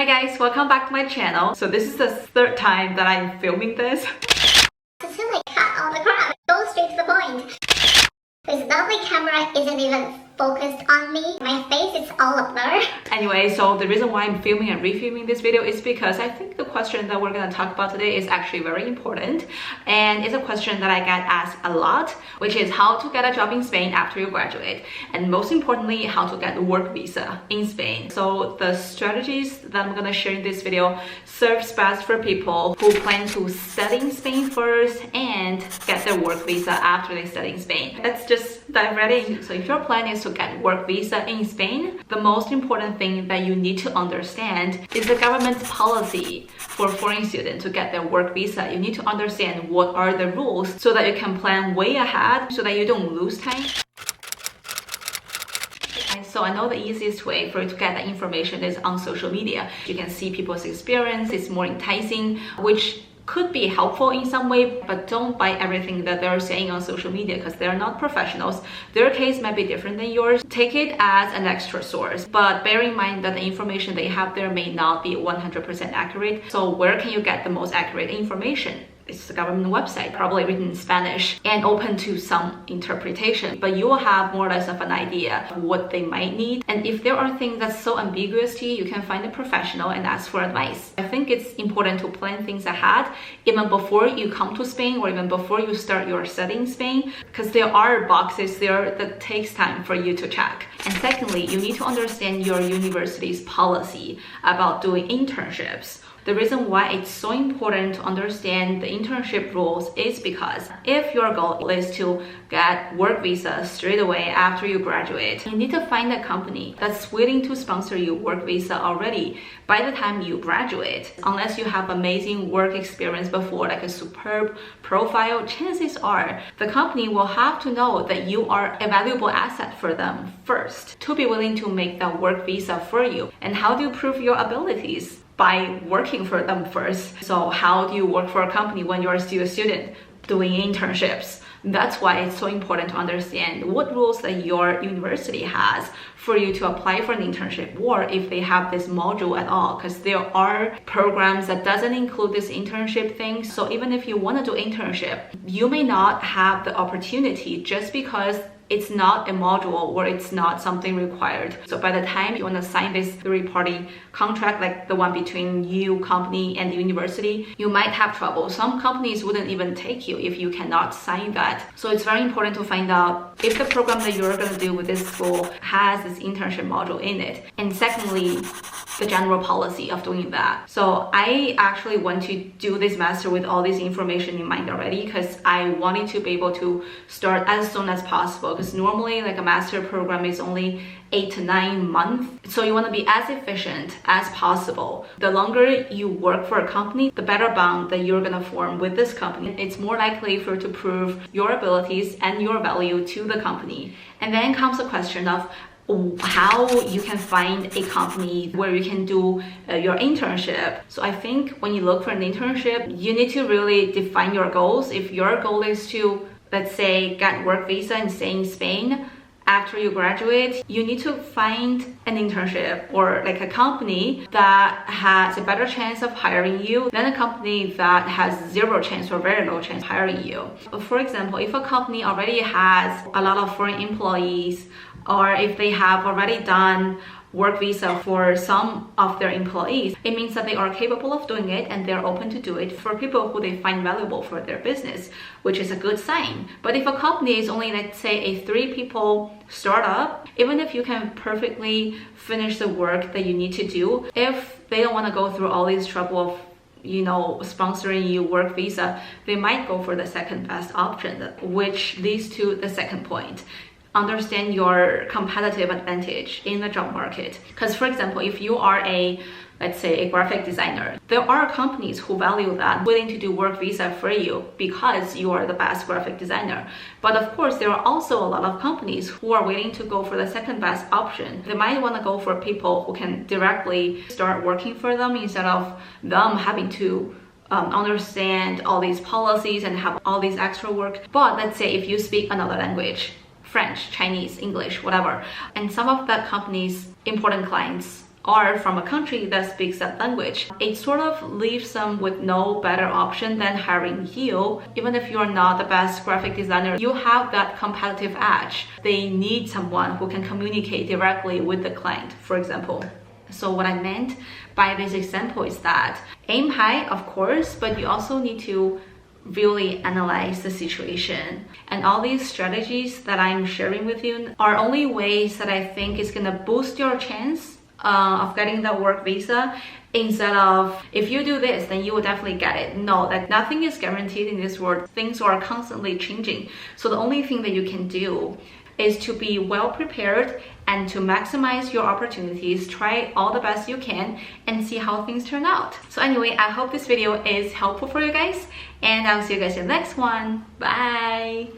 Hi guys, welcome back to my channel. So this is the third time that I'm filming this. Cecilia, cut all the crap. Go straight to the point. This lovely camera isn't even focused on me. My face is all a blur. Anyway, so the reason why I'm filming and refilming this video is because I think the question that we're going to talk about today is actually very important, and it's a question that I get asked a lot, which is how to get a job in Spain after you graduate, and most importantly, how to get a work visa in Spain. So the strategies that I'm going to share in this video serves best for people who plan to study in Spain first and get their work visa after they study in Spain. Let's just dive right in. So if your plan is to get work visa in Spain, the most important thing that you need to understand is the government's policy for foreign students to get their work visa. You need to understand what are the rules so that you can plan way ahead so that you don't lose time. So I know the easiest way for you to get that information is on social media. You can see people's experience, it's more enticing, which could be helpful in some way, but don't buy everything that they're saying on social media because they're not professionals. Their case might be different than yours. Take it as an extra source, but bear in mind that the information they have there may not be 100% accurate. So where can you get the most accurate information? It's the government website, probably written in Spanish and open to some interpretation, but you will have more or less of an idea of what they might need. And if there are things that's so ambiguous to you, you can find a professional and ask for advice. I think it's important to plan things ahead, even before you come to Spain or even before you start your study in Spain, because there are boxes there that takes time for you to check. And secondly, you need to understand your university's policy about doing internships. The reason why it's so important to understand the internship rules is because if your goal is to get work visa straight away after you graduate, you need to find a company that's willing to sponsor you work visa already by the time you graduate. Unless you have amazing work experience before, like a superb profile, chances are the company will have to know that you are a valuable asset for them first to be willing to make that work visa for you. And how do you prove your abilities? By working for them first. So how do you work for a company when you're still a student? Doing internships. That's why it's so important to understand what rules that your university has for you to apply for an internship, or if they have this module at all, because there are programs that doesn't include this internship thing. So even if you want to do internship, you may not have the opportunity just because it's not a module or it's not something required. So by the time you want to sign this three-party contract, like the one between you, company, and the university, you might have trouble. Some companies wouldn't even take you if you cannot sign that. So it's very important to find out if the program that you're going to do with this school has this internship module in it. And secondly, the general policy of doing that. So I actually want to do this master with all this information in mind already, because I wanted to be able to start as soon as possible, because normally like a master program is only 8 to 9 months. So you want to be as efficient as possible. The longer you work for a company, the better bond that you're going to form with this company. It's more likely for you to prove your abilities and your value to the company. And then comes the question of how you can find a company where you can do your internship. So I think when you look for an internship, you need to really define your goals. If your goal is to, let's say, get work visa and stay in Spain after you graduate, you need to find an internship or like a company that has a better chance of hiring you than a company that has zero chance or very low chance of hiring you. For example, if a company already has a lot of foreign employees, or if they have already done work visa for some of their employees, it means that they are capable of doing it and they're open to do it for people who they find valuable for their business, which is a good sign. But if a company is only, let's say, a 3-people startup, even if you can perfectly finish the work that you need to do, if they don't want to go through all this trouble of sponsoring you work visa, they might go for the second best option, which leads to the second point. Understand your competitive advantage in the job market. Because for example, if you are let's say a graphic designer, there are companies who value that, willing to do work visa for you because you are the best graphic designer. But of course, there are also a lot of companies who are willing to go for the second best option. They might want to go for people who can directly start working for them instead of them having to understand all these policies and have all these extra work. But let's say if you speak another language, French, Chinese, English, whatever, and some of that company's important clients are from a country that speaks that language. It sort of leaves them with no better option than hiring you. Even if you're not the best graphic designer, you have that competitive edge. They need someone who can communicate directly with the client, for example. So what I meant by this example is that aim high, of course, but you also need to really analyze the situation. And all these strategies that I'm sharing with you are only ways that I think is gonna boost your chance of getting the work visa, instead of if you do this then you will definitely get it. No, that nothing is guaranteed in this world. Things are constantly changing. So the only thing that you can do is to be well prepared and to maximize your opportunities. Try all the best you can and see how things turn out. So anyway, I hope this video is helpful for you guys, and I'll see you guys in the next one. Bye.